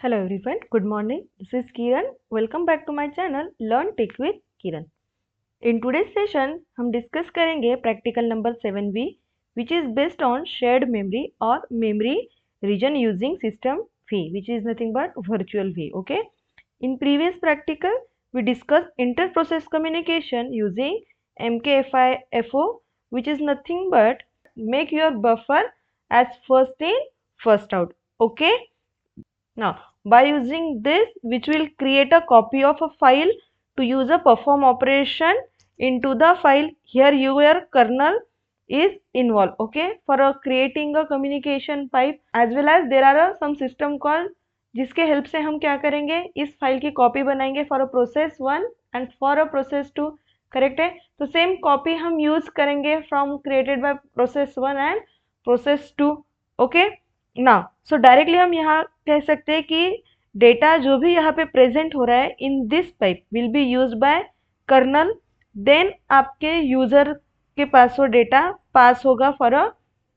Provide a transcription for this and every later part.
Hello everyone, good morning. This is Kiran. Welcome back to my channel Learn Tech with Kiran. In today's session, हम discuss करेंगे practical number 7B which is based on shared memory or memory region using system V which is nothing but virtual V. Okay. In previous practical, we discussed inter-process communication using MKFI-FO which is nothing but make your buffer as first in first out. Okay. Now, by using this, which will create a copy of a file to use a perform operation into the file. Here your kernel is involved, okay, for creating a communication pipe as well as there are some system call जिसके help से हम क्या करेंगे, इस file की copy बनाएंगे for a process 1 and for a process 2. Correct है. तो सेम कॉपी हम यूज करेंगे from created by process 1 and process 2. Okay. Now so directly हम यहाँ कह सकते हैं कि डेटा जो भी यहाँ पे प्रेजेंट हो रहा है in this pipe will be used by kernel. Then आपके यूजर के पास वो डेटा पास होगा for a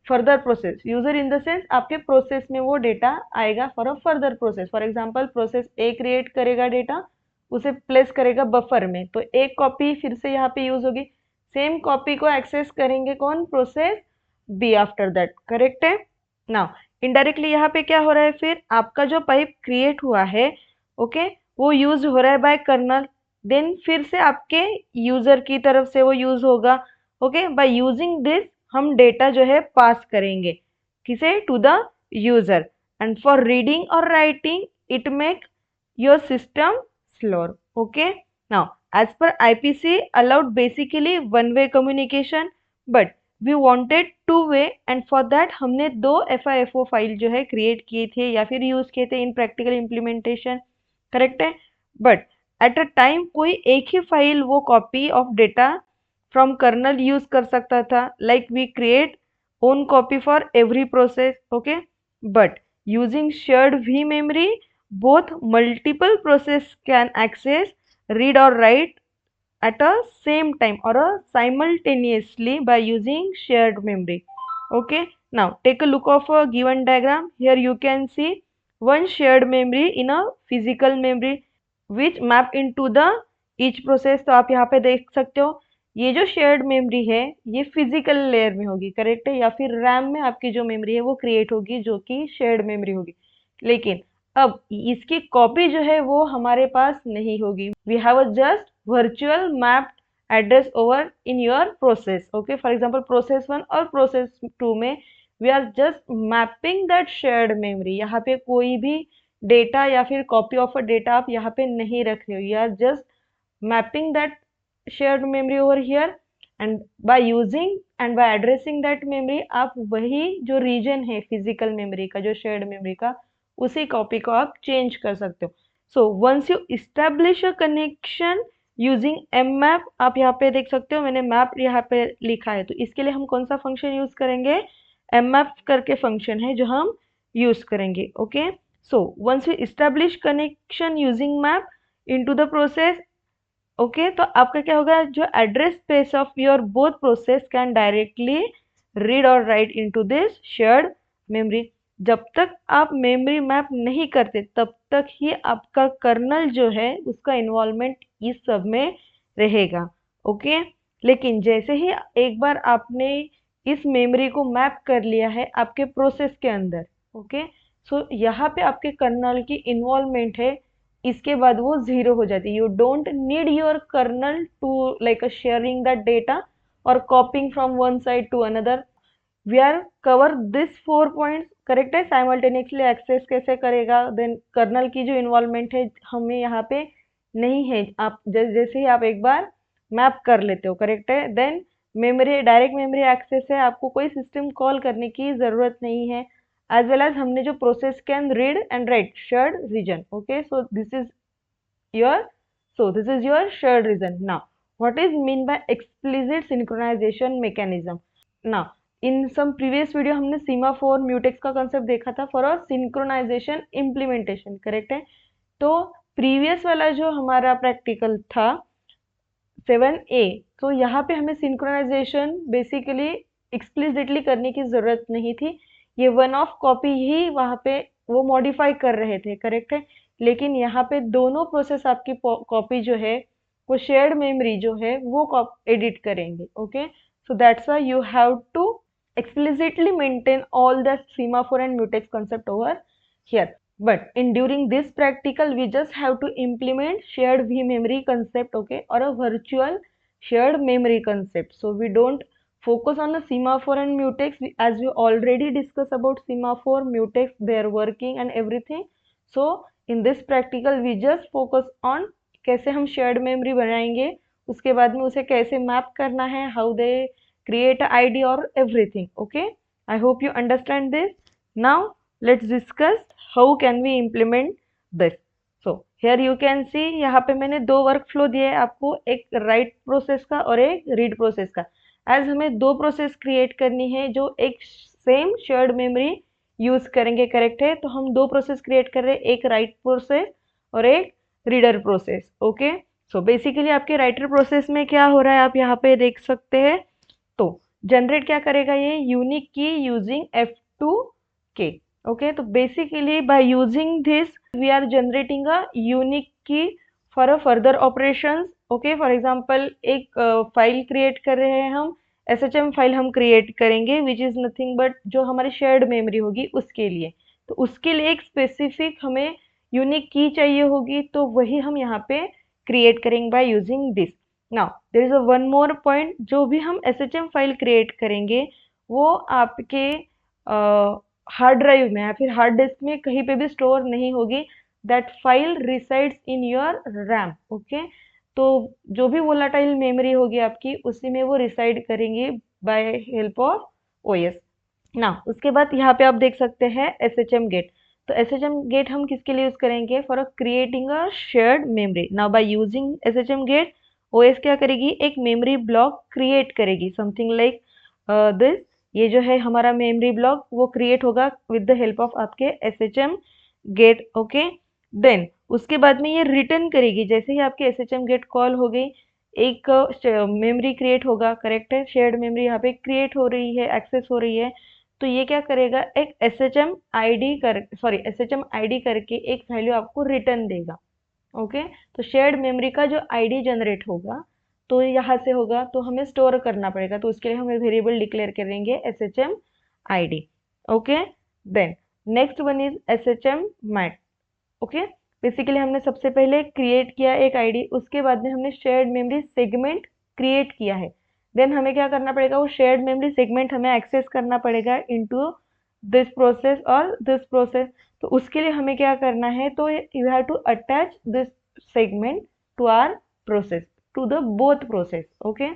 further process. User in the sense आपके प्रोसेस में वो डेटा आएगा for a further process. For example process A create करेगा डेटा, उसे प्लेस करेगा बफर में, तो एक कॉपी फिर से यहाँ पे यूज होगी. सेम कॉपी को एक्सेस करेंगे कौन, process B after that. Correct है. नाउ इनडायरेक्टली यहाँ पे क्या हो रहा है, फिर आपका जो पाइप क्रिएट हुआ है ओके वो यूज हो रहा है बाय कर्नल. देन फिर से आपके यूजर की तरफ से वो यूज होगा. ओके. बाय यूजिंग दिस हम डेटा जो है पास करेंगे किसे, to the user. And for reading और writing it make your system slower. Okay. Now as per IPC allowed basically one way communication but we wanted two way and for that हमने दो FIFO file जो है create किए थे या फिर use किए थे इन प्रैक्टिकल इम्प्लीमेंटेशन. करेक्ट है. बट एट अ टाइम कोई एक ही फाइल वो copy of data from kernel use कर सकता था. Like we create own copy for every process. Okay. But using shared V memory both multiple process can access, read or write at a same time or simultaneously by using shared memory. Okay. Now take a look of a given diagram. Here you can see one shared memory in a physical memory which map into the each process. तो आप यहाँ पे देख सकते हो ये जो shared memory है ये फिजिकल लेयर में होगी. करेक्ट है. या फिर रैम में आपकी जो मेमोरी है वो क्रिएट होगी जो कि शेयर्ड मेमोरी होगी. लेकिन अब इसकी कॉपी जो है वो हमारे पास नहीं होगी. We have a just virtual mapped address over in your process. Okay. For example process 1 और process 2 में we are just mapping that shared memory. यहाँ पे कोई भी डेटा या फिर कॉपी ऑफ अ डेटा आप यहाँ पे नहीं रख रहे हो. You are just mapping that shared memory over here and by using and by addressing that memory आप वही जो रीजन है फिजिकल मेमोरी का, जो शेयर्ड मेमोरी का, उसी कॉपी को आप चेंज कर सकते हो. So once you establish a connection using mmap, आप यहाँ पे देख सकते हो मैंने मैप यहाँ पे लिखा है. तो इसके लिए हम कौन सा फंक्शन यूज करेंगे, mmap करके फंक्शन है जो हम यूज करेंगे. Okay. So once you establish connection using map into the process. Okay. तो आपका क्या होगा, जो address space of your both process can directly read और write into this shared memory. जब तक आप मेमोरी मैप नहीं करते तब तक ही आपका कर्नल जो है उसका इन्वॉल्वमेंट इस सब में रहेगा. ओके. लेकिन जैसे ही एक बार आपने इस मेमोरी को मैप कर लिया है आपके प्रोसेस के अंदर, ओके, सो यहाँ पे आपके कर्नल की इन्वॉल्वमेंट है इसके बाद वो जीरो हो जाती है. You don't need your kernel to like sharing that data और copying from one side to another. We are cover this 4 points. Correct है. साइमल्टेनियसली एक्सेस कैसे करेगा, देन कर्नल की जो इन्वॉल्वमेंट है हमें यहाँ पे नहीं है. आप जैसे ही आप एक बार मैप कर लेते हो, करेक्ट है, then memory direct memory access है, आपको कोई सिस्टम कॉल करने की ज़रूरत नहीं है. एज वेल एज हमने जो process can read and write shared region. Okay. So this is your shared region. Now what is mean by explicit synchronization mechanism. Now in some previous video हमने semaphore mutex का concept देखा था for a synchronization implementation. Correct है. तो previous वाला जो हमारा practical था 7A, तो यहाँ पे हमें सिंक्रोनाइजेशन बेसिकली एक्सप्लिसिटली करने की ज़रूरत नहीं थी. ये वन ऑफ कॉपी ही वहाँ पे वो मॉडिफाई कर रहे थे, करेक्ट है। लेकिन यहाँ पे दोनों प्रोसेस आपकी कॉपी जो है वो शेयर्ड मेमोरी जो है वो एडिट करेंगे, okay. So that's why you have to explicitly maintain all the semaphore and mutex concept over here. But in during this practical, we just have to implement shared vMemory concept, okay, or a virtual shared memory concept. So we don't focus on the semaphore and mutex as we already discussed about semaphore, mutex, their working and everything. So in this practical, we just focus on कैसे हम shared memory बनाएंगे, उसके बाद में उसे कैसे map करना है, how they create a ID or everything, okay. I hope you understand this. Now let's discuss how can we implement this. So here you can see, यहाँ पे मैंने दो वर्क फ्लो दिए हैं आपको, एक राइट प्रोसेस का और एक रीड प्रोसेस का। एज हमें दो प्रोसेस क्रिएट करनी है जो एक सेम शेयर्ड मेमोरी यूज करेंगे, करेक्ट है। तो हम दो प्रोसेस क्रिएट कर रहे हैं, एक राइट प्रोसेस और एक reader process, okay. So basically आपके राइटर प्रोसेस में क्या हो रहा है आप यहाँ पे देख सकते हैं। तो जनरेट क्या करेगा ये unique key using F2K, okay. तो basically by using this we are generating a unique key for a further operations, okay. For example एक फाइल क्रिएट कर रहे हैं हम, SHM फाइल हम क्रिएट करेंगे विच इज नथिंग बट जो हमारी शेयर्ड मेमोरी होगी उसके लिए। तो उसके लिए एक स्पेसिफिक हमें यूनिक की चाहिए होगी, तो वही हम यहाँ पे क्रिएट करेंगे by using this. Now there is a one more point, जो भी हम SHM फाइल क्रिएट करेंगे वो आपके हार्ड ड्राइव में या फिर हार्ड डिस्क में कहीं पे भी स्टोर नहीं होगी। That file resides in your RAM, okay. तो जो भी वोलाटाइल मेमोरी होगी आपकी उसी में वो रिसाइड करेंगे बाय हेल्प ऑफ OS। ना उसके बाद यहाँ पे आप देख सकते हैं SHM गेट। तो SHM गेट हम किसके लिए यूज करेंगे, for creating a shared memory. Now by using SHM get OS क्या करेगी, एक मेमोरी ब्लॉक क्रिएट करेगी, समथिंग लाइक दिस। ये जो है हमारा मेमोरी ब्लॉक वो क्रिएट होगा विद द हेल्प ऑफ आपके SHM गेट, ओके। देन उसके बाद में ये रिटर्न करेगी, जैसे ही आपके SHM गेट कॉल हो गई एक मेमोरी क्रिएट होगा, करेक्ट है। शेयर्ड मेमोरी यहाँ पे क्रिएट हो रही है, एक्सेस हो रही है। तो ये क्या करेगा, एक SHM ID करके एक वैल्यू आपको रिटर्न देगा, ओके। तो शेयर्ड मेमोरी का जो ID जनरेट होगा तो यहाँ से होगा, तो हमें स्टोर करना पड़ेगा, तो उसके लिए हमें वेरिएबल डिक्लेयर करेंगे SHM ID, okay. Then next one is SHM mat, okay. Basically हमने सबसे पहले क्रिएट किया एक ID, उसके बाद में हमने शेयर्ड मेमोरी सेगमेंट क्रिएट किया है। देन हमें क्या करना पड़ेगा, वो शेयर्ड मेमोरी सेगमेंट हमें एक्सेस करना पड़ेगा इनटू दिस प्रोसेस और दिस प्रोसेस। तो उसके लिए हमें क्या करना है, तो you have to attach this segment to our process, to the both process, okay.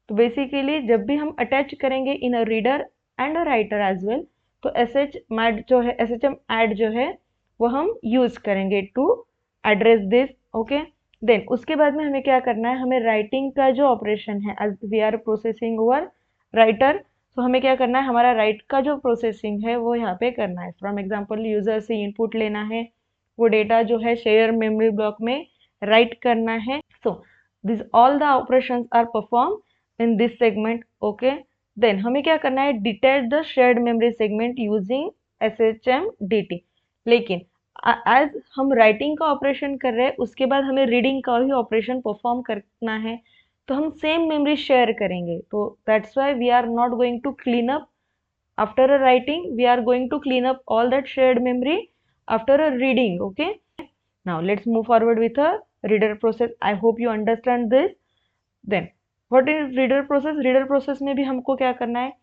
तो बेसिकली जब भी हम अटैच करेंगे in a reader and a writer as well, तो SHM add जो है वो हम यूज करेंगे to address this, okay. Then उसके बाद में हमें क्या करना है, हमें राइटिंग का जो ऑपरेशन है, as we are processing over writer, तो हमें क्या करना है, हमारा राइट का जो प्रोसेसिंग है वो यहाँ पे करना है। फॉर एग्जांपल यूजर से इनपुट लेना है, वो डेटा जो है शेयर मेमोरी ब्लॉक में राइट करना है। So this all the operations are perform in this segment, okay. Then हमें क्या करना है, detach the shared memory segment using SHM DT। लेकिन एज हम राइटिंग का ऑपरेशन कर रहे हैं, उसके बाद हमें रीडिंग का भी ऑपरेशन परफॉर्म करना है, तो हम सेम मेमोरी शेयर करेंगे। तो that's why we are not going to clean up after a writing, we are going to clean up all that shared memory after a reading, okay. Now let's move forward with a reader process. I hope you understand this. Then what is reader process? Reader process में भी हमको क्या करना है,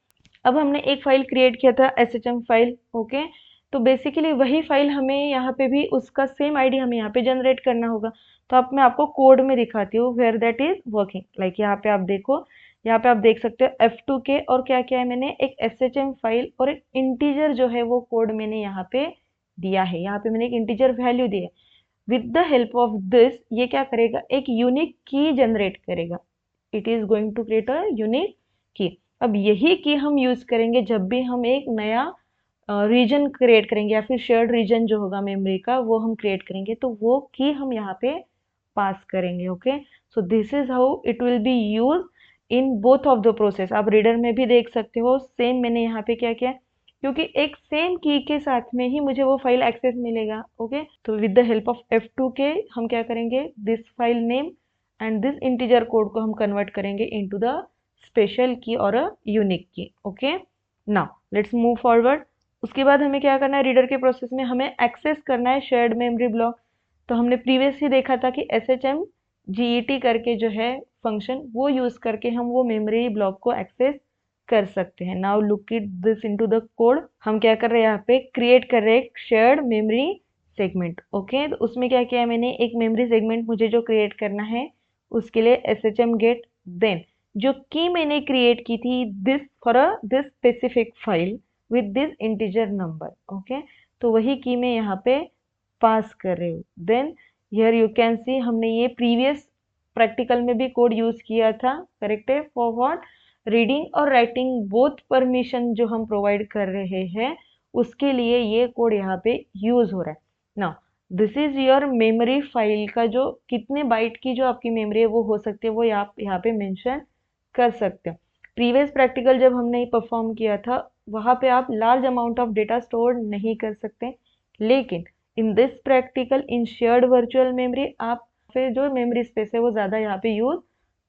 अब हमने एक file create किया था SHM फाइल, ओके। तो बेसिकली वही फाइल हमें यहाँ पे भी उसका सेम ID हमें यहाँ पे जनरेट करना होगा। तो अब मैं आपको कोड में दिखाती हूँ where that is working. Like यहाँ पे आप देखो, यहाँ पे आप देख सकते हो F2K और क्या क्या है, मैंने एक SHM फाइल और एक इंटीजर जो है वो कोड मैंने यहाँ पे दिया है। यहाँ पे मैंने एक इंटीजर वैल्यू दी है। With the help of this ये क्या करेगा, एक यूनिक की जनरेट करेगा। It is going to create a unique key. अब यही की हम यूज करेंगे जब भी हम एक नया रीजन क्रिएट करेंगे या फिर शेयर्ड रीजन जो होगा मेमोरी का वो हम क्रिएट करेंगे, तो वो की हम यहाँ पे पास करेंगे, okay. So this is how it will be use in both of the process. आप रीडर में भी देख सकते हो, सेम मैंने यहाँ पे क्या किया, क्योंकि एक सेम की के साथ में ही मुझे वो फाइल एक्सेस मिलेगा। ओके, तो with the help of F2 के हम क्या करेंगे, this file name and this integer code को हम कन्वर्ट करेंगे इनटू द स्पेशल की और अ यूनिक की। Okay, now let's move forward. उसके बाद हमें क्या करना है, रीडर के प्रोसेस में हमें एक्सेस करना है शेयर्ड मेमोरी ब्लॉक। तो हमने प्रीवियस ही देखा था कि SHMGET करके जो है फंक्शन, वो यूज करके हम वो मेमोरी ब्लॉक को एक्सेस कर सकते हैं। Now look it this into the code. हम क्या कर रहे हैं, यहाँ पे क्रिएट कर रहे हैं एक शेयर्ड मेमोरी सेगमेंट। ओके, तो उसमें क्या किया मैंने, एक मेमोरी सेगमेंट मुझे जो क्रिएट करना है उसके लिए SHM गेट, देन जो की मैंने क्रिएट की थी this for this specific file with this integer number. Okay, तो वही की मैं यहाँ पे पास कर रही हूँ। Then here you can see हमने ये प्रीवियस प्रैक्टिकल में भी कोड यूज किया था, करेक्ट है, फॉर व्हाट, रीडिंग और राइटिंग बोथ परमिशन जो हम प्रोवाइड कर रहे हैं उसके लिए ये कोड यहाँ पे यूज हो रहा है। Now this is your memory file का जो कितने बाइट की जो आपकी मेमोरी है वो हो सकती है, वो यहाँ पे मेंशन कर सकते हो। प्रीवियस प्रैक्टिकल जब हमने परफॉर्म किया था वहां पे आप large amount of data store नहीं कर सकते, लेकिन in this practical in shared virtual memory आप फिर जो मेमोरी स्पेस है वो ज़्यादा यहाँ पे यूज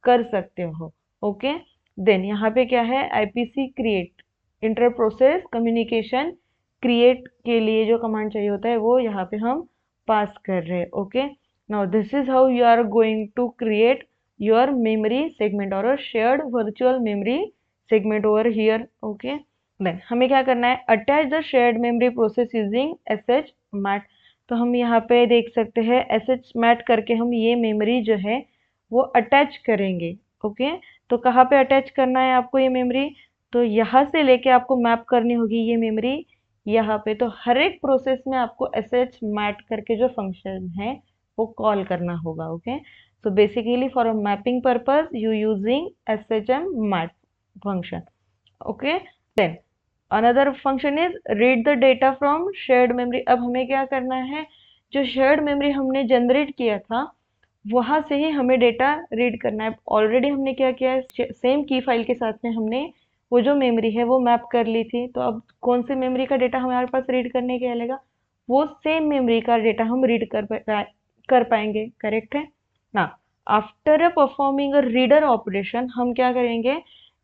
कर सकते हो। ओके, देन यहाँ पे क्या है, IPC create, inter process communication create के लिए जो कमांड चाहिए होता है वो यहाँ पे हम पास कर रहे हैं। Okay, now this is how you are going to create your memory segment or a shared virtual memory segment over here. Okay, then हमें क्या करना है, attach the shared memory process using SHMAT। तो हम यहाँ पे देख सकते हैं SHMAT करके हम ये मेमोरी जो है वो अटैच करेंगे। ओके, तो कहाँ पे अटैच करना है आपको ये मेमोरी, तो यहाँ से लेके आपको मैप करनी होगी ये मेमोरी यहाँ पे। तो हर एक प्रोसेस में आपको SHMAT करके जो फंक्शन है वो कॉल करना होगा। Okay, so basically for a mapping purpose you using SHMAT function. Okay, then another function is read the data from shared memory। अब हमें क्या करना है, जो shared memory हमने जनरेट किया था वहां से ही हमें डेटा रीड करना है। ऑलरेडी हमने क्या किया है, सेम की फाइल के साथ में हमने वो जो मेमोरी है वो मैप कर ली थी। तो अब कौन सी मेमोरी का डेटा हमारे पास रीड करने के मिलेगा, वो सेम मेमोरी का डेटा हम रीड कर पाएंगे। करेक्ट है ना। After performing a reader operation हम क्या करेंगे,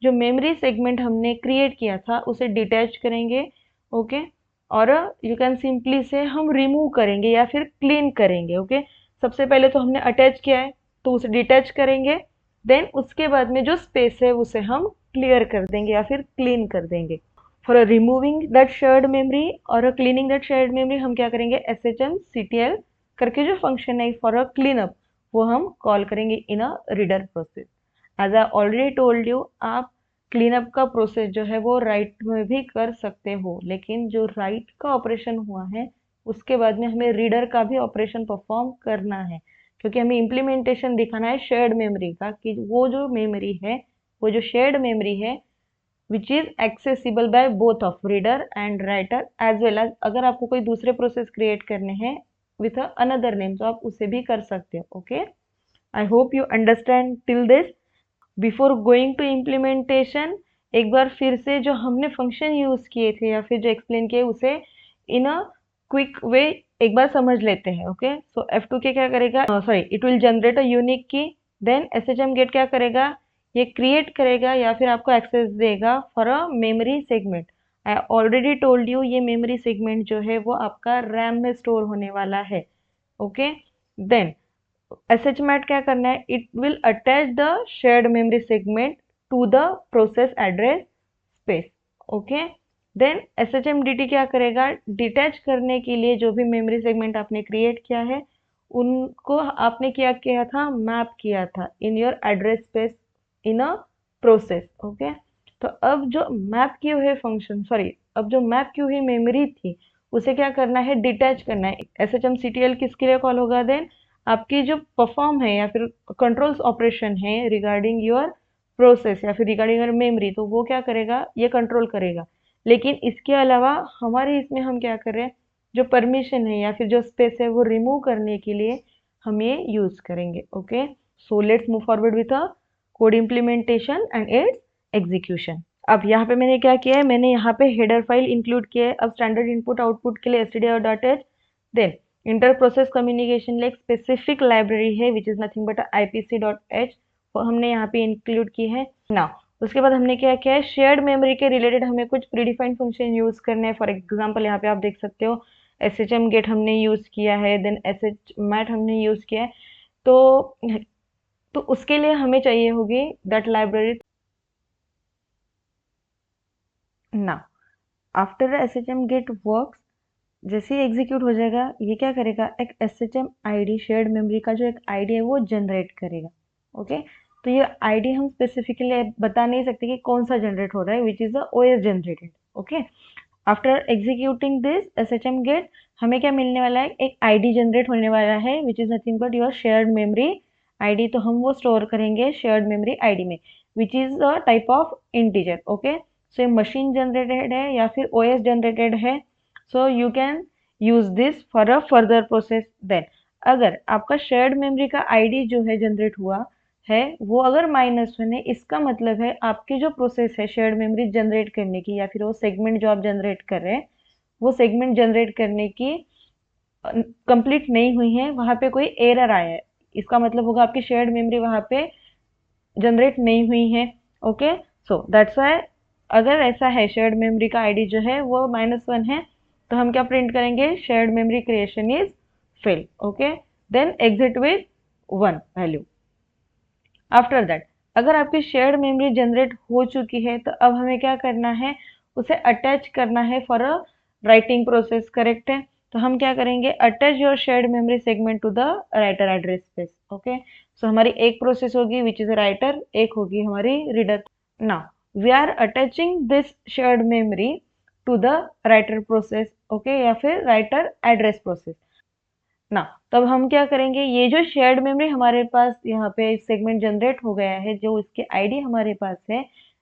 जो मेमोरी सेगमेंट हमने क्रिएट किया था उसे डिटैच करेंगे। ओके, और यू कैन सिंपली से हम रिमूव करेंगे या फिर क्लीन करेंगे। ओके, सबसे पहले तो हमने अटैच किया है तो उसे डिटैच करेंगे, देन उसके बाद में जो स्पेस है उसे हम क्लियर कर देंगे या फिर क्लीन कर देंगे। For removing that shared memory और क्लीनिंग दैट शेयर्ड मेमोरी हम क्या करेंगे, SHMCTL करके जो फंक्शन है फॉर क्लीन अप वो हम कॉल करेंगे in a reader process. As I already told you, आप क्लीन अप का प्रोसेस जो है वो राइट में भी कर सकते हो, लेकिन जो राइट का ऑपरेशन हुआ है उसके बाद में हमें रीडर का भी ऑपरेशन परफॉर्म करना है, क्योंकि हमें इम्प्लीमेंटेशन दिखाना है शेयर्ड मेमोरी का, कि वो जो मेमोरी है, वो जो शेयर्ड मेमोरी है which is accessible by both of reader and writer, as well as अगर आपको कोई दूसरे प्रोसेस क्रिएट करने हैं विथ अनदर नेम तो आप उसे भी कर सकते हो। Okay, I hope you understand till this. Before going to implementation एक बार फिर से जो हमने फंक्शन यूज किए थे या फिर जो एक्सप्लेन किए उसे इन अ क्विक वे एक बार समझ लेते हैं। ओके, सो F2 के क्या करेगा, sorry, it will generate a unique की, देन SHM गेट क्या करेगा, ये क्रिएट करेगा या फिर आपको एक्सेस देगा for a memory segment. I already told you ये मेमोरी सेगमेंट जो है वो आपका रैम में स्टोर होने वाला है। ओके, देन SHMAT क्या करना है, it will attach the shared memory segment to the process address space. Okay, then SHMDT क्या करेगा, डिटैच करने के लिए जो भी मेमोरी सेगमेंट आपने क्रिएट किया है उनको आपने क्या किया था, मैप किया था in your address space in a process. Okay, तो अब जो मैप किए हुए फंक्शन, सॉरी, अब जो मैप की हुई मेमोरी थी उसे क्या करना है, डिटैच करना है। SHMCTL किसके लिए कॉल होगा, देन आपकी जो परफॉर्म है या फिर कंट्रोल्स ऑपरेशन है रिगार्डिंग योर प्रोसेस या फिर रिगार्डिंग योर मेमोरी, तो वो क्या करेगा, ये कंट्रोल करेगा। लेकिन इसके अलावा हमारे इसमें हम क्या कर रहे हैं, जो परमिशन है या फिर जो स्पेस है वो रिमूव करने के लिए हम ये यूज करेंगे। Okay, so let's move forward with a code implementation and its execution. अब यहाँ पे मैंने क्या किया है, मैंने यहाँ पे हेडर फाइल इंक्लूड किया है। अब स्टैंडर्ड इनपुट आउटपुट के लिए stdio.h, then inter process communication लिए एक स्पेसिफिक लाइब्रेरी है which is nothing but ipc.h, वो हमने यहाँ पे इंक्लूड की है ना। उसके बाद हमने क्या किया है, शेयर्ड मेमोरी के रिलेटेड हमें कुछ प्रीडिफाइंड फंक्शन यूज करने हैं। फॉर एग्जाम्पल यहाँ पे आप देख सकते हो shm get हमने यूज किया है, देन shmat हमने यूज किया है। तो उसके लिए हमें चाहिए होगी दैट लाइब्रेरी। ना आफ्टर SHM गेट वर्क्स, जैसे ही एग्जीक्यूट हो जाएगा ये क्या करेगा, एक SHM ID शेयर्ड मेमोरी का जो एक ID है वो जनरेट करेगा। ओके, तो ये ID हम स्पेसिफिकली बता नहीं सकते कि कौन सा जनरेट हो रहा है, which is the OS generated. Okay, after executing this SHM get हमें क्या मिलने वाला है, एक ID जनरेट होने वाला है which is nothing but your shared memory ID। तो हम वो स्टोर करेंगे शेयर्ड मेमोरी ID में, which is a type of integer. Okay, so ये मशीन जनरेटेड है या फिर OS जनरेटेड है, so you can use this for a further process. Then अगर आपका शेयर्ड मेमोरी का ID जो है जनरेट हुआ है वो अगर -1 है, इसका मतलब है आपकी जो प्रोसेस है शेयर्ड मेमोरी जनरेट करने की, या फिर वो सेगमेंट जो आप जनरेट कर रहे हैं वो सेगमेंट जनरेट करने की कंप्लीट नहीं हुई है, वहां पे कोई एरर आया है, इसका मतलब होगा आपकी शेयर्ड मेमोरी वहां पे जनरेट नहीं हुई है। ओके, सो दैट्स वाई अगर ऐसा है शेयर्ड मेमोरी का ID जो है वो -1 है, तो हम क्या प्रिंट करेंगे, shared memory creation is fail. Okay, then exit with 1 value. After that अगर आपकी शेयर्ड मेमोरी जनरेट हो चुकी है तो अब हमें क्या करना है, उसे अटैच करना है for a writing process. Correct है, तो हम क्या करेंगे, attach your shared memory segment to the writer address space. Okay, so हमारी एक प्रोसेस होगी विच इज राइटर, एक होगी हमारी reader. Now we are attaching this shared memory to the writer process. Okay, या फिर राइटर एड्रेस प्रोसेस ना। तब हम क्या करेंगे, ये जो शेयर्ड मेमोरी हमारे पास यहाँ पे सेगमेंट जनरेट हो गया है, जो इसके ID हमारे पास है,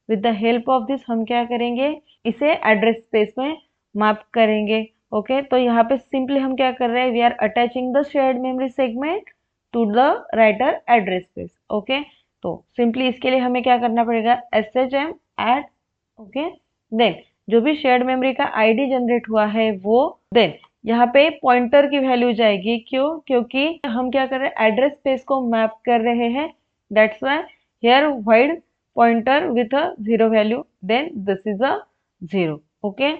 with the help of this हम क्या करेंगे, इसे एड्रेस स्पेस में मैप करेंगे। ओके, तो यहाँ पे सिंपली हम क्या कर रहे हैं, we are attaching the shared memory segment to the writer address space. Okay, तो सिंपली इसके लिए हमें क्या करना पड़ेगा, SHM add। ओके, देन जो भी शेयर्ड मेमोरी का ID जनरेट हुआ है वो, देन यहाँ पे पॉइंटर की वैल्यू जाएगी। क्यों, क्योंकि हम क्या कर रहे हैं, एड्रेस स्पेस को मैप कर रहे हैं, that's why here void pointer with a 0 value, then this is a 0। Okay,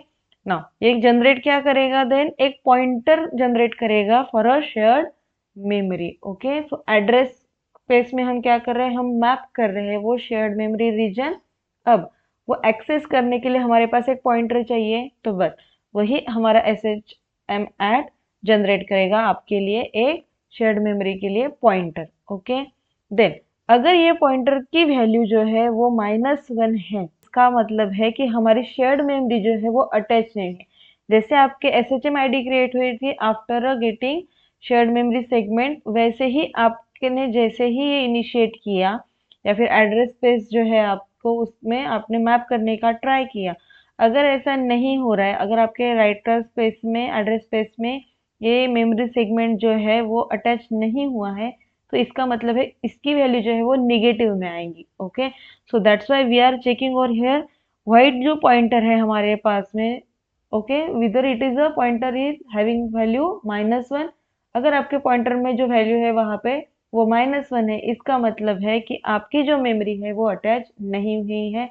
now ये जनरेट क्या करेगा, देन एक पॉइंटर जनरेट करेगा for a shared memory. Okay, so address space में हम क्या कर रहे हैं, हम मैप कर रहे हैं वो शेयर्ड मेमोरी रीजन। अब वो एक्सेस करने के लिए हमारे पास एक पॉइंटर चाहिए, तो बस वही हमारा SHM add जनरेट करेगा आपके लिए एक शेयर्ड मेमोरी के लिए पॉइंटर। ओके, देन अगर ये पॉइंटर की वैल्यू जो है वो -1 है, इसका मतलब है कि हमारी शेयर्ड मेमोरी जो है वो अटैच नहीं है। जैसे आपके SHM ID क्रिएट हुई थी after getting shared memory segment, वैसे ही आपने जैसे ही ये इनिशिएट किया या फिर एड्रेस स्पेस जो है आपको उसमें आपने मैप करने का ट्राई किया, अगर ऐसा नहीं हो रहा है, अगर आपके राइटर स्पेस में एड्रेस स्पेस में ये मेमोरी सेगमेंट जो है वो अटैच नहीं हुआ है, तो इसका मतलब है इसकी वैल्यू जो है वो निगेटिव में आएंगी। Okay, so that's why we are checking और हियर वाइट जो पॉइंटर है हमारे पास में, okay, whether it is a pointer is having value -1। अगर आपके पॉइंटर में जो वैल्यू है वहां पे वो -1 है, इसका मतलब है कि आपकी जो मेमोरी है वो अटैच नहीं हुई है।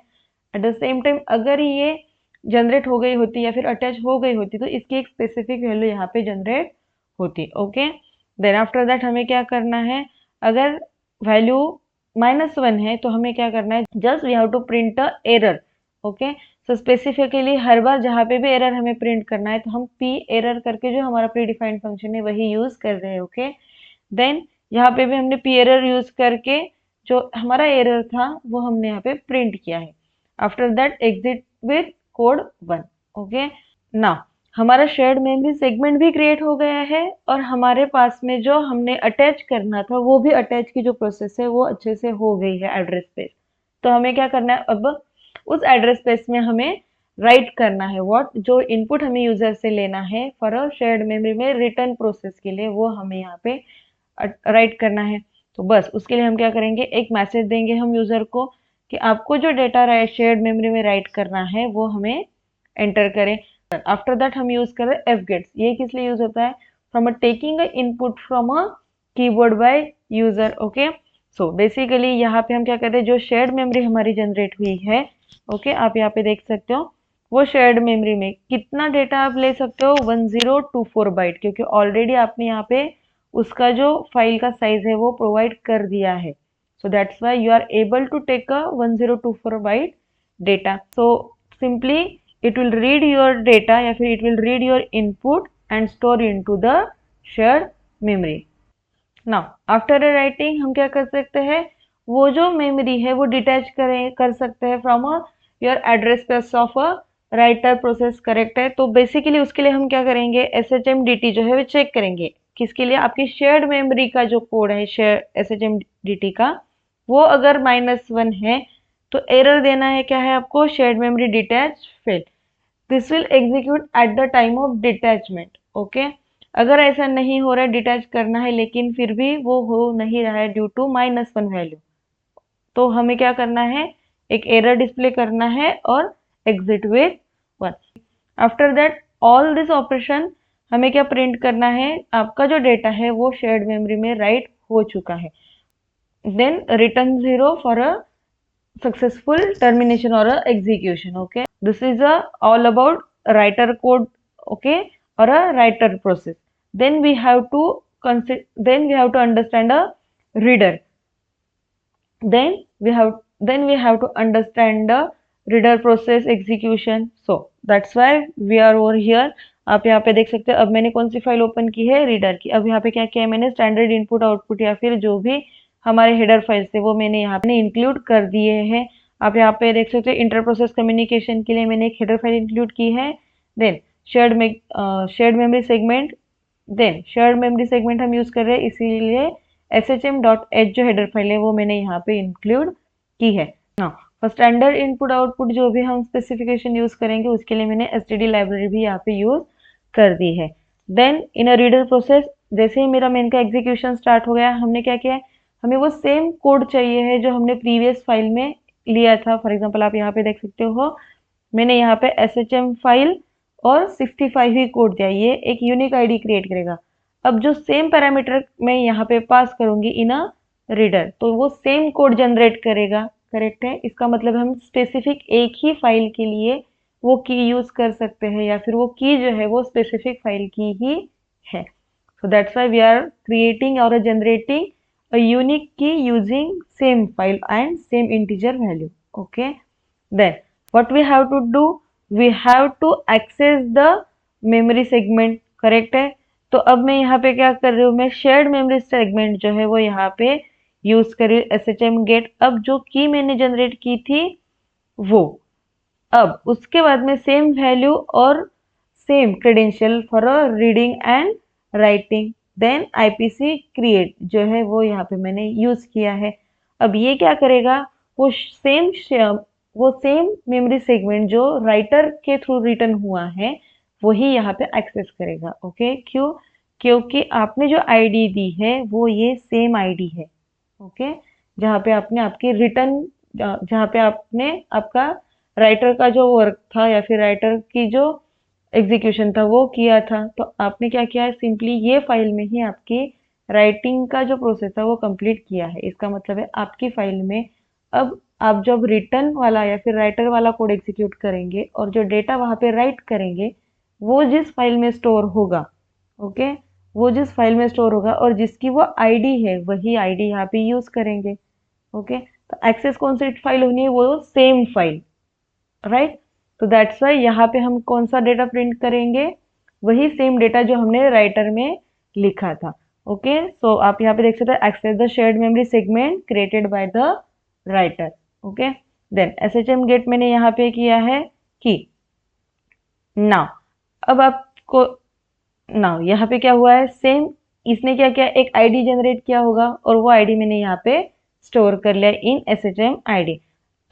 एट द सेम टाइम अगर ये जनरेट हो गई होती या फिर अटैच हो गई होती तो इसकी एक स्पेसिफिक वैल्यू यहाँ पे जनरेट होती। ओके, देन आफ्टर दैट हमें क्या करना है, अगर वैल्यू -1 है तो हमें क्या करना है, just we have to print a error. Okay, so specifically हर बार जहाँ पे भी एरर हमें प्रिंट करना है तो हम p एरर करके जो हमारा प्री डिफाइंड फंक्शन है वही यूज कर रहे हैं। ओके, देन यहाँ पे भी हमने p एरर यूज करके जो हमारा एरर था वो हमने यहाँ पे प्रिंट किया है। After that exit with code 1। Okay, now हमारा शेयर्ड मेमोरी सेगमेंट भी क्रिएट हो गया है और हमारे पास में जो हमने अटैच करना था वो भी अटैच की जो प्रोसेस है वो अच्छे से हो गई है एड्रेस स्पेस। तो हमें क्या करना है, अब उस एड्रेस स्पेस में हमें राइट करना है व्हाट, जो इनपुट हमें यूजर से लेना है फॉर अ शेयर्ड मेमोरी में रिटर्न प्रोसेस के लिए, वो हमें यहाँ पे राइट करना है। तो बस उसके लिए हम क्या करेंगे, एक मैसेज देंगे हम यूजर को कि आपको जो डेटा शेयर्ड मेमोरी में राइट करना है वो हमें एंटर करें। आफ्टर दैट हम यूज कर रहे हैं एफ गेट्स। ये किस लिए यूज होता है? From a taking a input from a keyboard by user. Okay, so basically यहाँ पे हम क्या करते हैं, जो शेयर्ड मेमोरी हमारी जनरेट हुई है, ओके आप यहाँ पे देख सकते हो, वो शेयर्ड मेमोरी में कितना डेटा आप ले सकते हो, 1024 बाइट, क्योंकि ऑलरेडी आपने यहाँ पे उसका जो फाइल का साइज है वो प्रोवाइड कर दिया है। So that's why you are able to take a 1024 byte data. So simply it will read your data या फिर it will read your input and store into the shared memory. Now after a writing हम क्या कर सकते हैं, वो जो memory है वो डिटैच कर सकते हैं from your address space of a writer process. Correct है। तो बेसिकली उसके लिए हम क्या करेंगे, SHMDT जो है वो चेक करेंगे। किसके लिए? आपकी शेयर्ड मेमोरी का जो कोड है शेयर SHMDT का, वो अगर -1 है तो एरर देना है क्या है आपको, shared memory detach fail. This will execute at the time of detachment. Okay, अगर ऐसा नहीं हो रहा है, डिटैच करना है लेकिन फिर भी वो हो नहीं रहा है ड्यू टू -1 वैल्यू, तो हमें क्या करना है, एक एरर डिस्प्ले करना है और exit with 1। After that all this operation हमें क्या प्रिंट करना है, आपका जो डेटा है वो शेयर्ड मेमोरी में राइट हो चुका है। Then return 0 for a successful termination or a execution. Okay, this is all about writer code, okay, or a writer process. Then we have to understand a reader. Then we have to understand the reader process execution. So that's why we are over here. आप यहाँ पे देख सकते हो, अब मैंने कौन सी file open की है, रीडर की। अब यहाँ पे क्या किया है मैंने, स्टैंडर्ड इनपुट आउटपुट या फिर जो भी हमारे हेडर फाइल्स थे वो मैंने यहाँ पे इंक्लूड कर दिए हैं। आप यहाँ पे देख सकते हो इंटर प्रोसेस कम्युनिकेशन के लिए मैंने एक हेडर फाइल इंक्लूड की है। Then shared memory segment, then shared memory segment हम यूज कर रहे हैं, इसीलिए shm.h जो हेडर फाइल है वो मैंने यहाँ पे इंक्लूड की है। नाउ स्टैंडर्ड इनपुट आउटपुट जो भी हम स्पेसिफिकेशन यूज करेंगे उसके लिए मैंने std लाइब्रेरी भी यहाँ पे यूज कर दी है। Then in a reader process, जैसे ही मेरा मेन का एग्जीक्यूशन स्टार्ट हो गया, हमने क्या किया है, हमें वो सेम कोड चाहिए है जो हमने प्रीवियस फाइल में लिया था। फॉर एग्जांपल आप यहाँ पे देख सकते हो, मैंने यहाँ पे SHM फाइल और 65 ही कोड दिया, ये एक यूनिक आईडी क्रिएट करेगा। अब जो सेम पैरामीटर मैं यहाँ पे पास करूंगी इन अ रीडर, तो वो सेम कोड जनरेट करेगा। करेक्ट है। इसका मतलब हम स्पेसिफिक एक ही फाइल के लिए वो की यूज कर सकते हैं, या फिर वो की जो है वो स्पेसिफिक फाइल की ही है। So that's why we are creating और generating a unique key using same file and same integer value. Okay, then what we have to do, we have to access the memory segment. correct है। तो अब मैं यहाँ पे क्या कर रही हूँ, मैं शेयर्ड मेमोरी सेगमेंट जो है वो यहाँ पे यूज कर रही हूँ, SHM गेट। अब जो की मैंने जनरेट की थी वो, अब उसके बाद में सेम वैल्यू और same credential for a reading and writing. Then IPC create जो है वो यहाँ पे मैंने यूज किया है। अब ये क्या करेगा, वो सेम मेमोरी सेगमेंट जो राइटर के थ्रू रिटर्न हुआ है वही यहाँ पे एक्सेस करेगा। ओके, क्यों? क्योंकि आपने जो आईडी दी है वो ये सेम आईडी है। ओके, जहाँ पे आपने आपकी रिटर्न, जहाँ पे आपने आपका राइटर का जो वर्क था या फिर राइटर की जो एग्जीक्यूशन था वो किया था, तो आपने क्या किया है, सिंपली ये फाइल में ही आपकी राइटिंग का जो प्रोसेस था वो कंप्लीट किया है। इसका मतलब है आपकी फाइल में अब आप जब रिटर्न वाला या फिर राइटर वाला कोड एग्जीक्यूट करेंगे और जो डेटा वहाँ पे राइट करेंगे वो जिस फाइल में स्टोर होगा, ओके, वो जिस फाइल में स्टोर होगा और जिसकी वो आईडी है वही आईडी यहाँ पे यूज करेंगे। ओके, तो एक्सेस कौन सी फाइल होनी है, वो सेम फाइल, राइट। तो दैट्स वाई यहाँ पे हम कौन सा डेटा प्रिंट करेंगे, वही सेम डेटा जो हमने राइटर में लिखा था। ओके, सो आप यहाँ पे देख सकते हैं, access the shared memory segment created by the writer. Okay, then SHM get मैंने यहाँ पे किया है कि नाउ, अब आपको नाउ यहाँ पे क्या हुआ है, सेम इसने क्या किया, एक आईडी जनरेट किया होगा और वो आईडी मैंने यहाँ पे स्टोर कर लिया इन SHM आईडी।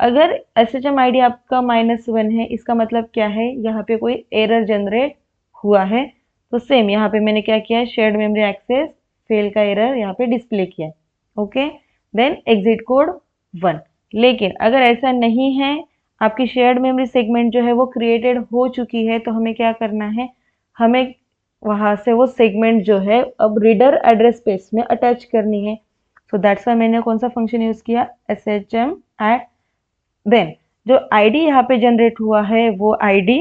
अगर SHM आईडी आपका -1 है, इसका मतलब क्या है, यहाँ पे कोई एरर जनरेट हुआ है। तो सेम यहाँ पे मैंने क्या किया है, शेयर्ड मेमोरी एक्सेस फेल का एरर यहाँ पे डिस्प्ले किया है। Okay, then exit code 1। लेकिन अगर ऐसा नहीं है, आपकी शेयर्ड मेमोरी सेगमेंट जो है वो क्रिएटेड हो चुकी है, तो हमें क्या करना है, हमें वहां से वो सेगमेंट जो है अब रीडर एड्रेस स्पेस में अटैच करनी है। सो दैट्स वाई मैंने कौन सा फंक्शन यूज किया, SHM एट। देन जो आईडी यहाँ पे जनरेट हुआ है वो आईडी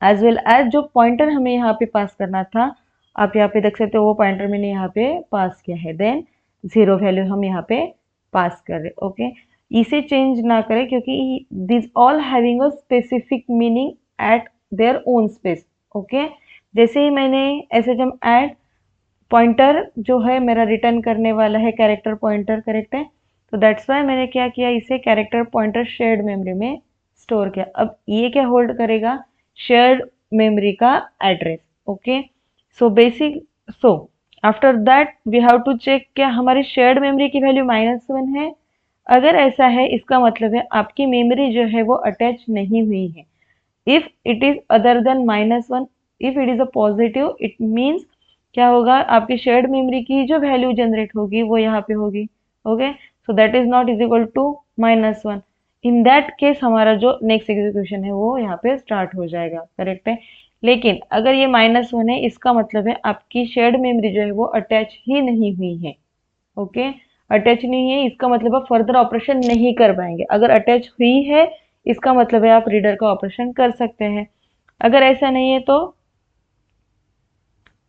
एज वेल एज जो पॉइंटर हमें यहाँ पे पास करना था, आप यहाँ पे देख सकते हो वो पॉइंटर मैंने यहाँ पे पास किया है। देन 0 वैल्यू हम यहाँ पे पास कर रहे, ओके। इसे चेंज ना करें क्योंकि this all having a specific meaning eight their own space, okay. जैसे ही मैंने SHM ऐड पॉइंटर जो है मेरा रिटर्न करने वाला है कैरेक्टर पॉइंटर, करेक्ट है, तो दैट्स वाई मैंने क्या किया, इसे कैरेक्टर पॉइंटर शेयर्ड मेमोरी में स्टोर किया। अब ये क्या होल्ड करेगा, शेयर्ड मेमोरी का address, okay. So basic, so after that we have to check क्या हमारी शेयर्ड मेमोरी की वैल्यू -1 है। अगर ऐसा है इसका मतलब है आपकी मेमोरी जो है वो अटैच नहीं हुई है। If it is other than -1, if it is a positive, it means क्या होगा, आपकी शेयर्ड मेमोरी की जो वैल्यू जनरेट होगी वो यहाँ पे होगी, okay. So that is not is equal to -1। In that case हमारा जो नेक्स्ट एग्जीक्यूशन है वो यहाँ पे स्टार्ट हो जाएगा, करेक्ट है। लेकिन अगर ये -1 है, इसका मतलब है आपकी शेयर्ड मेमोरी जो है वो अटैच ही नहीं हुई है, ओके। अटैच नहीं है इसका मतलब आप फर्दर ऑपरेशन नहीं कर पाएंगे। अगर अटैच हुई है इसका मतलब है आप रीडर का ऑपरेशन कर सकते हैं। अगर ऐसा नहीं है तो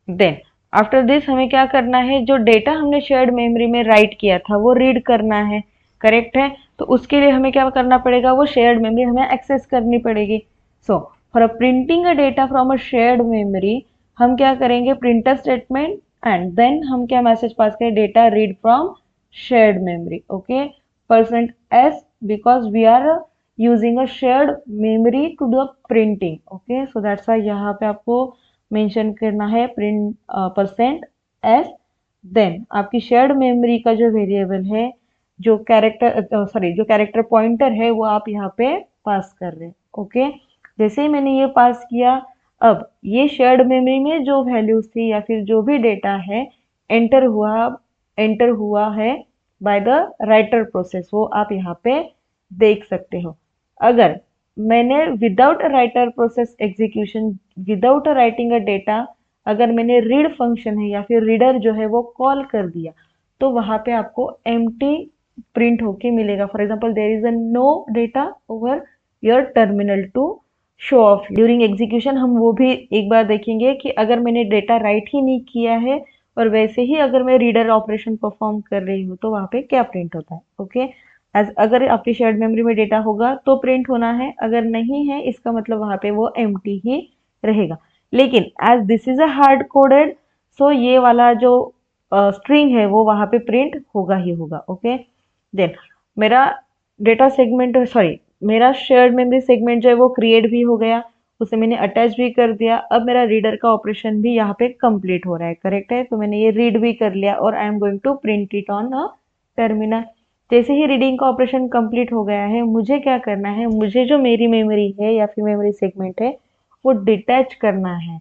देन आफ्टर दिस हमें क्या करना है, जो डेटा हमने शेयर्ड मेमोरी में राइट किया था वो रीड करना है, करेक्ट है। तो उसके लिए हमें क्या करना पड़ेगा, वो शेयर्ड मेमोरी हमें एक्सेस करनी पड़ेगी। So for a printing a data from a shared memory हम क्या करेंगे, प्रिंटर स्टेटमेंट एंड देन हम क्या मैसेज पास करें, data read from shared memory, okay. %s because we are using a shared memory to do printing, okay, so that's why यहाँ पे आपको mention करना है प्रिंट %s। देन आपकी shared memory का जो वेरिएबल है, जो कैरेक्टर सॉरी जो कैरेक्टर पॉइंटर है वो आप यहाँ पे पास कर रहे हैं, ओके। जैसे ही मैंने ये पास किया, अब ये शेयर्ड मेमोरी में जो वैल्यूज थी या फिर जो भी डेटा है एंटर हुआ है बाय द राइटर प्रोसेस, वो आप यहाँ पे देख सकते हो। अगर मैंने without writer process execution, without writing a data, अगर मैंने रीड फंक्शन है या फिर रीडर जो है वो कॉल कर दिया, तो वहां पे आपको एम्प्टी प्रिंट होके मिलेगा। For example there is a no data over your terminal to show off. During execution हम वो भी एक बार देखेंगे कि अगर मैंने डेटा राइट ही नहीं किया है और वैसे ही अगर मैं रीडर ऑपरेशन परफॉर्म कर रही हूँ तो वहां पे क्या प्रिंट होता है, ओके। अगर आपकी शेयर्ड मेमोरी में डेटा होगा तो प्रिंट होना है, अगर नहीं है इसका मतलब वहां पे वो एम्प्टी ही रहेगा। लेकिन as this is a hard coded, so ये वाला जो स्ट्रिंग है वो वहां पे प्रिंट होगा ही होगा, ओके। देन मेरा डेटा सेगमेंट, सॉरी मेरा शेयर्ड मेमोरी सेगमेंट जो है वो क्रिएट भी हो गया, उसे मैंने अटैच भी कर दिया। अब मेरा रीडर का ऑपरेशन भी यहाँ पे कंप्लीट हो रहा है, करेक्ट है। तो मैंने ये रीड भी कर लिया और I am going to print it on a terminal. जैसे ही रीडिंग का ऑपरेशन कंप्लीट हो गया है, मुझे क्या करना है, मुझे जो मेरी मेमोरी है या फिर मेमोरी सेगमेंट है वो डिटैच करना है,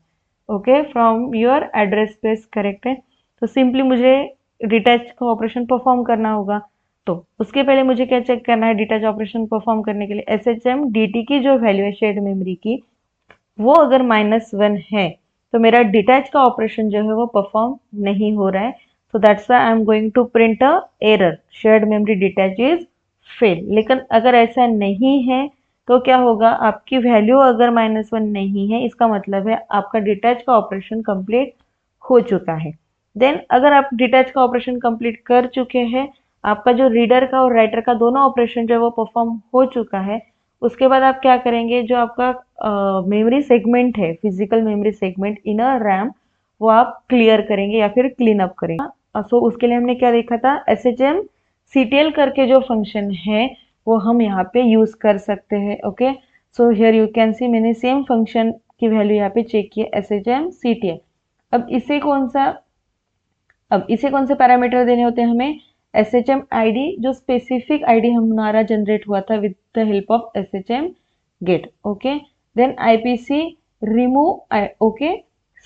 okay, from your address space, correct है। तो सिंपली मुझे डिटैच का ऑपरेशन परफॉर्म करना होगा। तो उसके पहले मुझे क्या चेक करना है, डिटैच ऑपरेशन परफॉर्म करने के लिए SHM DT की जो वैल्यू है शेयर्ड मेमोरी की, वो अगर -1 है तो मेरा डिटैच का ऑपरेशन जो है वो परफॉर्म नहीं हो रहा है। So that's why I am going to print a error, shared memory detach is fail. लेकिन अगर ऐसा नहीं है तो क्या होगा, आपकी वैल्यू अगर -1 नहीं है इसका मतलब है आपका डिटैच का ऑपरेशन कंप्लीट हो चुका है। देन अगर आप डिटैच का ऑपरेशन कंप्लीट कर चुके हैं, आपका जो रीडर का और राइटर का दोनों ऑपरेशन जो है वो परफॉर्म हो चुका है, उसके बाद आप क्या करेंगे, जो आपका मेमोरी सेगमेंट है, physical memory segment in a RAM, वो आप क्लियर करेंगे या फिर क्लीन अप करेंगे। सो उसके लिए हमने क्या देखा था, SHM CTL करके जो फंक्शन है वो हम यहाँ पे यूज कर सकते हैं, okay. So here you can सी मैंने सेम फंक्शन की वैल्यू यहाँ पे चेक की है, SHM CTL। अब इसे कौन से पैरामीटर देने होते हैं हमें, SHM ID, जो स्पेसिफिक ID हमारा जनरेट हुआ था with the help of SHM get, okay. Then IPC remove, okay,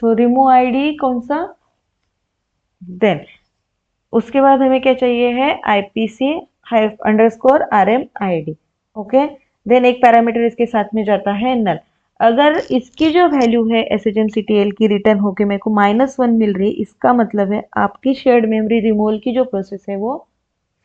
so remove ID कौन सा, देन उसके बाद हमें क्या चाहिए है, IPC rmid। ओके, देन एक पैरामीटर इसके साथ में जाता है नल। अगर इसकी जो वैल्यू है shmctl की रिटर्न होके मेरे को -1 मिल रही, इसका मतलब है आपकी शेयर्ड मेमोरी रिमूवल की जो प्रोसेस है वो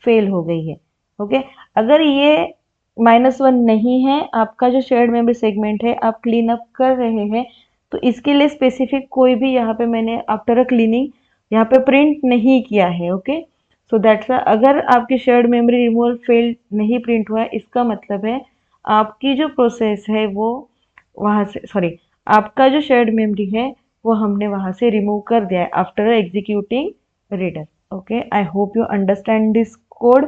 फेल हो गई है। ओके, अगर ये -1 नहीं है, आपका जो शेयर्ड मेमोरी सेगमेंट है आप क्लीन अप कर रहे हैं, तो इसके लिए स्पेसिफिक कोई भी यहाँ पे मैंने आफ्टर अ क्लीनिंग यहाँ पे प्रिंट नहीं किया है। ओके, सो दैट्स अगर आपकी शेयर्ड मेमोरी रिमूवल फेल नहीं प्रिंट हुआ है, इसका मतलब है आपकी जो प्रोसेस है वो वहाँ से, सॉरी, आपका जो शेयर्ड मेमोरी है वो हमने वहाँ से रिमूव कर दिया है after executing reader. Okay, I hope you understand this code.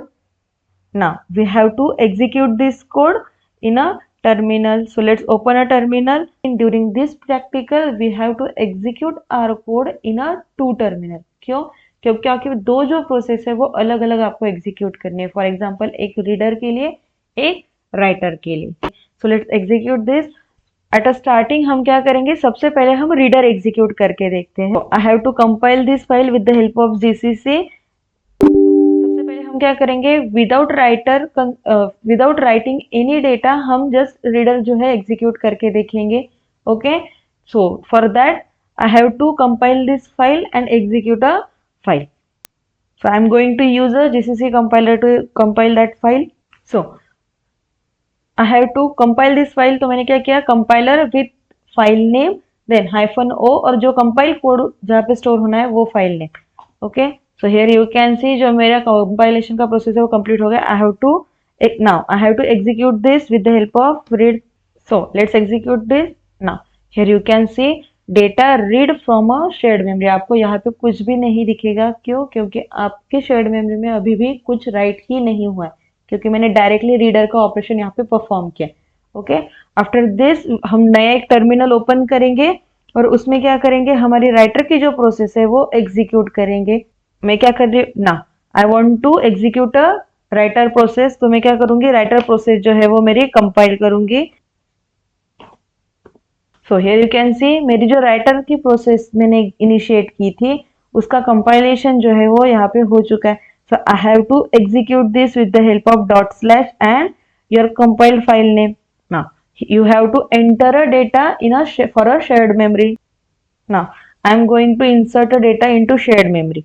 Now we have to execute this code in a terminal. So let's open a terminal. During this practical we have to execute our code in a two terminal. क्यों? क्योंकि दो जो process है वो अलग अलग आपको execute करनी है। फॉर एग्जाम्पल एक रीडर के लिए, एक राइटर के लिए। So let's execute this. At a starting हम क्या करेंगे, सबसे पहले हम रीडर एग्जीक्यूट करके देखते हैं। I have to compile this file with the help of GCC. हम क्या करेंगे, विदाउट राइटिंग एनी डेटा हम जस्ट रीडर जो है एग्जीक्यूट करके देखेंगे। Okay, so for that I have to compile this file and execute a file. So I am going to use a GCC compiler to compile that file. So I have to compile this file, तो मैंने क्या किया, compiler with file name then -o और जो compile code जहाँ पे store होना है वो file name. Okay, so here you can see जो मेरा compilation का प्रोसेस है वो कंप्लीट हो गया। I have to execute this with the help of read. So let's execute this now. Here you can see data read from a shared memory. आपको यहाँ पे कुछ भी नहीं दिखेगा, क्यों? क्योंकि आपके shared memory में अभी भी कुछ राइट ही नहीं हुआ है, क्योंकि मैंने डायरेक्टली रीडर का ऑपरेशन यहाँ पे परफॉर्म किया। ओके, आफ्टर दिस हम नया एक टर्मिनल ओपन करेंगे और उसमें क्या करेंगे, हमारी राइटर की जो प्रोसेस है वो एग्जीक्यूट करेंगे। मैं क्या कर रही हूँ ना, I want to execute a writer process, तो मैं क्या करूंगी, राइटर प्रोसेस जो है वो मेरी कंपाइल करूंगी। सो हियर यू कैन सी मेरी जो राइटर की प्रोसेस मैंने इनिशिएट की थी उसका कंपाइलेशन जो है वो यहाँ पे हो चुका है। So I have to execute this with the help of / and your compiled file name. Now you have to enter a data in for a shared memory. Now I am going to insert a data into shared memory.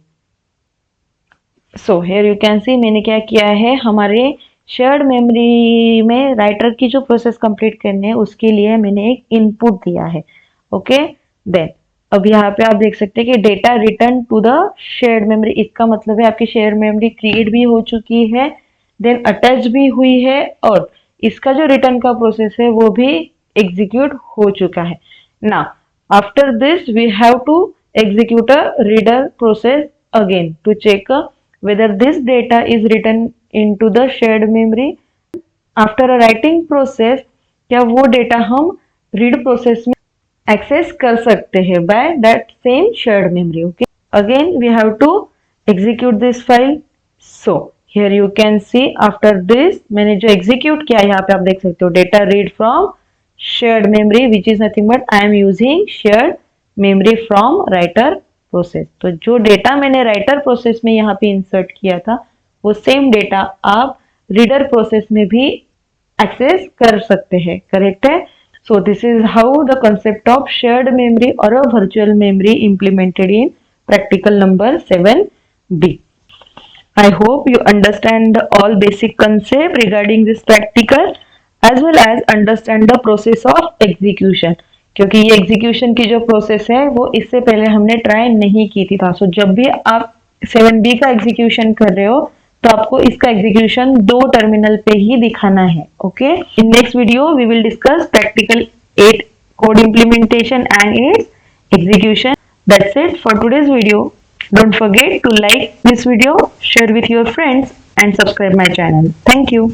So here you can see मैंने क्या किया है, हमारे shared memory में writer की जो process complete करनी है उसके लिए मैंने एक इनपुट दिया है। ओके, देन अब यहाँ पे आप देख सकते हैं कि data return to the shared memory, इसका मतलब है आपकी शेयर्ड मेमोरी क्रिएट भी हो चुकी है, देन अटैच भी हुई है और इसका जो रिटर्न का प्रोसेस है वो भी एग्जीक्यूट हो चुका है। Now after this we have to execute a reader process again to check whether this data is written into the shared memory. After a writing process, क्या वो डेटा हम रीड प्रोसेस में एक्सेस कर सकते हैं by that same shared memory. Okay, again we have to execute this file. So here you can see after this मैंने जो execute किया, यहाँ पे आप देख सकते हो data read from shared memory which is nothing but I am using shared memory from writer process. तो जो डेटा मैंने राइटर प्रोसेस में यहाँ पे इंसर्ट किया था वो सेम डेटा आप रीडर प्रोसेस में भी एक्सेस कर सकते हैं। करेक्ट है? So this is how the concept of shared memory और a virtual memory implemented in practical number 7B. I hope you understand all basic concept regarding this practical as well as understand the process of execution. क्योंकि ये execution की जो process है वो इससे पहले हमने ट्राई नहीं की थी था। सो जब भी आप 7B का एग्जीक्यूशन कर रहे हो तो आपको इसका एग्जीक्यूशन दो टर्मिनल पे ही दिखाना है। Okay, in next video we will discuss practical 8 code implementation and its execution. That's it for today's video. Don't forget to like this video, share with your friends and subscribe my channel. Thank you.